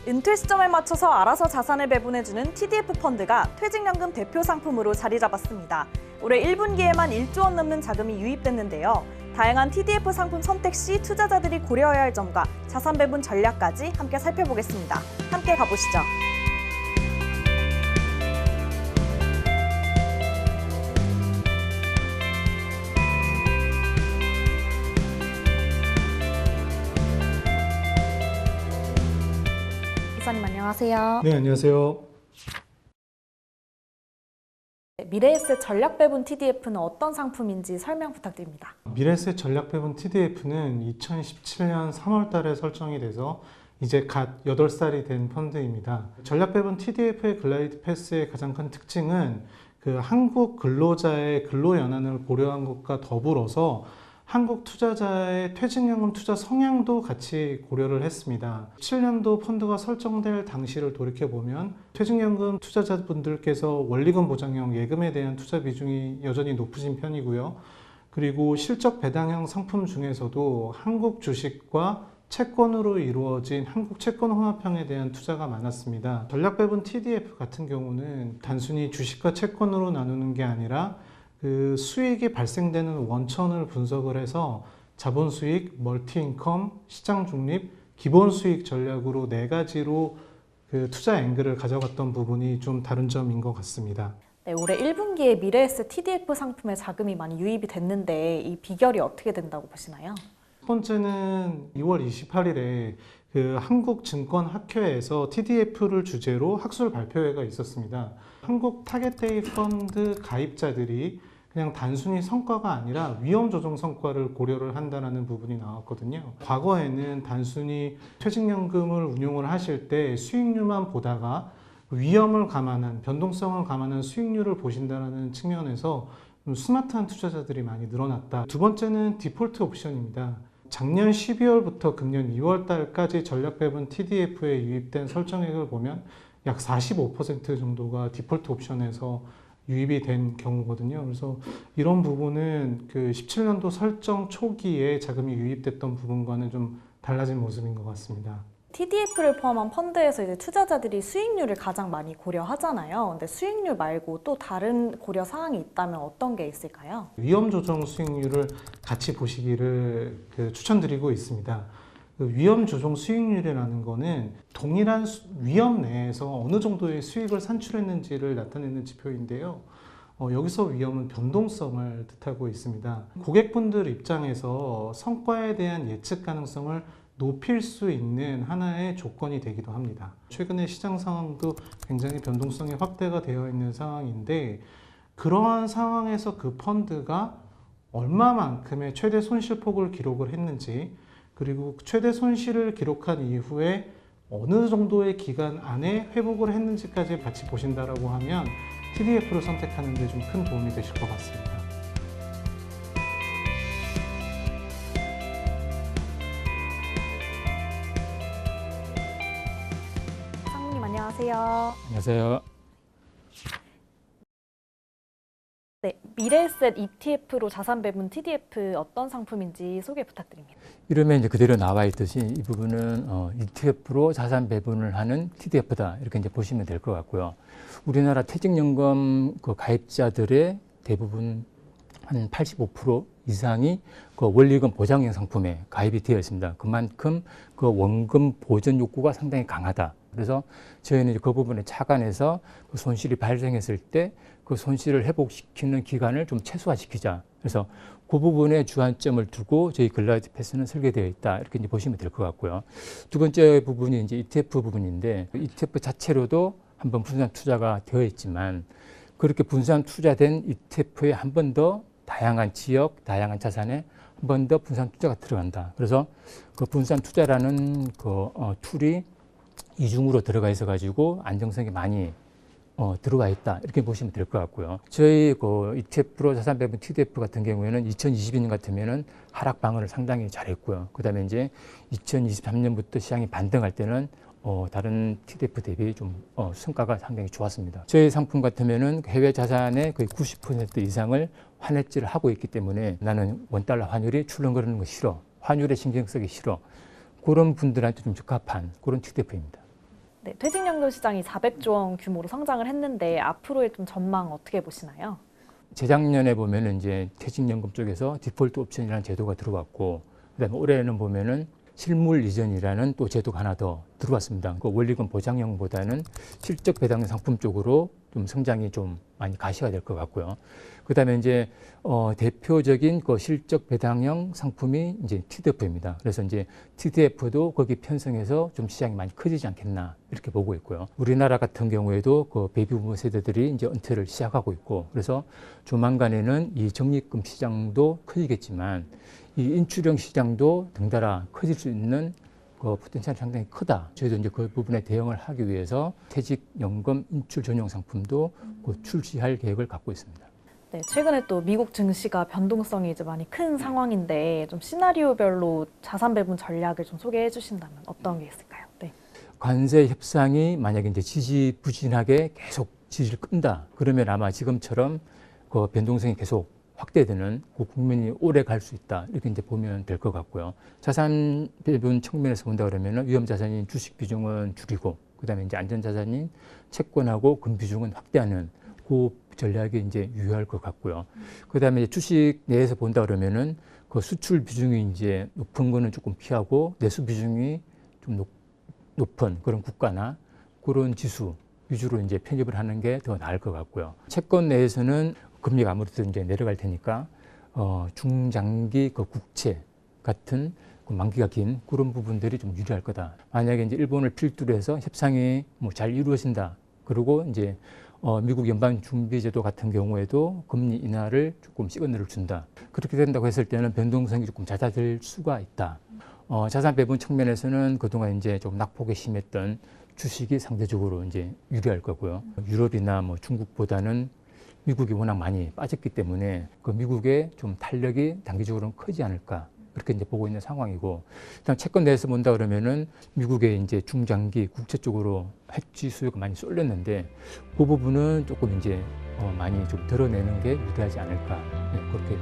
은퇴 시점에 맞춰서 알아서 자산을 배분해주는 TDF 펀드가 퇴직연금 대표 상품으로 자리 잡았습니다. 올해 1분기에만 1조 원 넘는 자금이 유입됐는데요. 다양한 TDF 상품 선택 시 투자자들이 고려해야 할 점과 자산 배분 전략까지 함께 살펴보겠습니다. 함께 가보시죠. 이사님 안녕하세요. 네, 안녕하세요. 미래에셋 전략배분 TDF는 어떤 상품인지 설명 부탁드립니다. 미래에셋 전략배분 TDF는 2017년 3월 달에 설정이 돼서 이제 갓 8살이 된 펀드입니다. 전략배분 TDF의 글라이드 패스의 가장 큰 특징은 한국 근로자의 근로 연한을 고려한 것과 더불어서 한국 투자자의 퇴직연금 투자 성향도 같이 고려를 했습니다. 7년도 펀드가 설정될 당시를 돌이켜보면 퇴직연금 투자자분들께서 원리금 보장형 예금에 대한 투자 비중이 여전히 높으신 편이고요. 그리고 실적 배당형 상품 중에서도 한국 주식과 채권으로 이루어진 한국 채권 혼합형에 대한 투자가 많았습니다. 전략배분 TDF 같은 경우는 단순히 주식과 채권으로 나누는 게 아니라 수익이 발생되는 원천을 분석을 해서 자본 수익, 멀티 인컴, 시장 중립, 기본 수익 전략으로 4가지로 투자 앵글을 가져갔던 부분이 좀 다른 점인 것 같습니다. 네, 올해 1분기에 미래에셋 TDF 상품에 자금이 많이 유입이 됐는데 이 비결이 어떻게 된다고 보시나요? 첫 번째는 2월 28일에 한국증권학회에서 TDF를 주제로 학술 발표회가 있었습니다. 한국 타겟데이 펀드 가입자들이 그냥 단순히 성과가 아니라 위험 조정 성과를 고려를 한다는 부분이 나왔거든요. 과거에는 단순히 퇴직연금을 운용을 하실 때 수익률만 보다가 위험을 감안한, 변동성을 감안한 수익률을 보신다는 측면에서 스마트한 투자자들이 많이 늘어났다. 두 번째는 디폴트 옵션입니다. 작년 12월부터 금년 2월 달까지 전략배분 TDF에 유입된 설정액을 보면 약 45% 정도가 디폴트 옵션에서 유입이 된 경우거든요. 그래서 이런 부분은 17년도 설정 초기에 자금이 유입됐던 부분과는 좀 달라진 모습인 것 같습니다. TDF를 포함한 펀드에서 이제 투자자들이 수익률을 가장 많이 고려하잖아요. 근데 수익률 말고 또 다른 고려 사항이 있다면 어떤 게 있을까요? 위험 조정 수익률을 같이 보시기를 추천드리고 있습니다. 위험 조정 수익률이라는 거는 동일한 위험 내에서 어느 정도의 수익을 산출했는지를 나타내는 지표인데요. 여기서 위험은 변동성을 뜻하고 있습니다. 고객분들 입장에서 성과에 대한 예측 가능성을 높일 수 있는 하나의 조건이 되기도 합니다. 최근에 시장 상황도 굉장히 변동성이 확대가 되어 있는 상황인데 그러한 상황에서 그 펀드가 얼마만큼의 최대 손실폭을 기록을 했는지 그리고 최대 손실을 기록한 이후에 어느 정도의 기간 안에 회복을 했는지까지 같이 보신다라고 하면 TDF를 선택하는 데 좀 큰 도움이 되실 것 같습니다. 상무님 안녕하세요. 안녕하세요. 네, 미래에셋 ETF로 자산 배분 TDF 어떤 상품인지 소개 부탁드립니다. 이름에 이제 그대로 나와 있듯이 이 부분은 ETF로 자산 배분을 하는 TDF다 이렇게 이제 보시면 될 것 같고요. 우리나라 퇴직연금 가입자들의 대부분 한 85% 이상이 원리금 보장형 상품에 가입이 되어 있습니다. 그만큼 원금 보전 욕구가 상당히 강하다. 그래서 저희는 그 부분에 착안해서 손실이 발생했을 때 그 손실을 회복시키는 기간을 좀 최소화시키자. 그래서 그 부분에 주안점을 두고 저희 글라이드 패스는 설계되어 있다. 이렇게 이제 보시면 될 것 같고요. 두 번째 부분이 이제 ETF 부분인데 ETF 자체로도 한번 분산 투자가 되어 있지만 그렇게 분산 투자된 ETF에 한 번 더 다양한 지역, 다양한 자산에 한 번 더 분산 투자가 들어간다. 그래서 그 분산 투자라는 툴이 이중으로 들어가 있어 가지고 안정성이 많이 들어가 있다 이렇게 보시면 될 것 같고요. 저희 ETF로 자산 배분 TDF 같은 경우에는 2022년 같으면은 하락 방어를 상당히 잘했고요. 그다음에 이제 2023년부터 시장이 반등할 때는 다른 TDF 대비 좀 성과가 상당히 좋았습니다. 저희 상품 같으면은 해외 자산의 거의 90% 이상을 환해지를 하고 있기 때문에 나는 원달러 환율이 출렁거리는 거 싫어, 환율에 신경 쓰기 싫어, 그런 분들한테 좀 적합한 그런 TDF입니다. 네, 퇴직연금 시장이 400조 원 규모로 성장을 했는데 앞으로의 좀 전망 어떻게 보시나요? 재작년에 보면은 이제 퇴직연금 쪽에서 디폴트 옵션이라는 제도가 들어왔고, 그다음에 올해는 보면은 실물 이전이라는 또 제도가 하나 더 들어왔습니다. 그 원리금 보장형보다는 실적 배당 상품 쪽으로 좀 성장이 좀 많이 가시가 될 것 같고요. 그다음에 이제 대표적인 그 실적 배당형 상품이 이제 TDF입니다. 그래서 이제 TDF도 거기 편성해서 좀 시장이 많이 커지지 않겠나 이렇게 보고 있고요. 우리나라 같은 경우에도 그 베이비부머 세대들이 이제 은퇴를 시작하고 있고, 그래서 조만간에는 이 적립금 시장도 커지겠지만 이 인출형 시장도 덩달아 커질 수 있는 그 포텐셜이 상당히 크다. 저희도 이제 그 부분에 대응을 하기 위해서 퇴직연금 인출 전용 상품도 곧 출시할 계획을 갖고 있습니다. 네, 최근에 또 미국 증시가 변동성이 이제 많이 큰 상황인데 좀 시나리오별로 자산 배분 전략을 좀 소개해 주신다면 어떤 게 있을까요? 네. 관세 협상이 만약에 이제 지지부진하게 계속 지지를 끈다. 그러면 아마 지금처럼 그 변동성이 계속 확대되는 그 국면이 오래 갈 수 있다. 이렇게 이제 보면 될 것 같고요. 자산 배분 측면에서 본다 그러면은 위험 자산인 주식 비중은 줄이고, 그다음에 이제 안전 자산인 채권하고 금 비중은 확대하는 그 전략이 이제 유효할 것 같고요. 그다음에 주식 내에서 본다 그러면은 그 수출 비중이 이제 높은 거는 조금 피하고 내수 비중이 좀 높은 그런 국가나 그런 지수 위주로 이제 편입을 하는 게 더 나을 것 같고요. 채권 내에서는 금리가 아무래도 이제 내려갈 테니까 중장기 그 국채 같은 그 만기가 긴 그런 부분들이 좀 유리할 거다. 만약에 이제 일본을 필두로 해서 협상이 뭐 잘 이루어진다. 그리고 이제 미국 연방준비제도 같은 경우에도 금리 인하를 조금 시그널을 준다. 그렇게 된다고 했을 때는 변동성이 조금 잦아들 수가 있다. 자산 배분 측면에서는 그동안 이제 좀 낙폭이 심했던 주식이 상대적으로 이제 유리할 거고요. 유럽이나 뭐 중국보다는 미국이 워낙 많이 빠졌기 때문에 그 미국의 좀 탄력이 단기적으로는 크지 않을까. 그렇게 이제 보고 있는 상황이고, 일단 채권 내에서 본다 그러면은 미국의 이제 중장기 국채 쪽으로 해지 수요가 많이 쏠렸는데 그 부분은 조금 이제 많이 좀 드러내는 게 유리하지 않을까. 네, 그렇게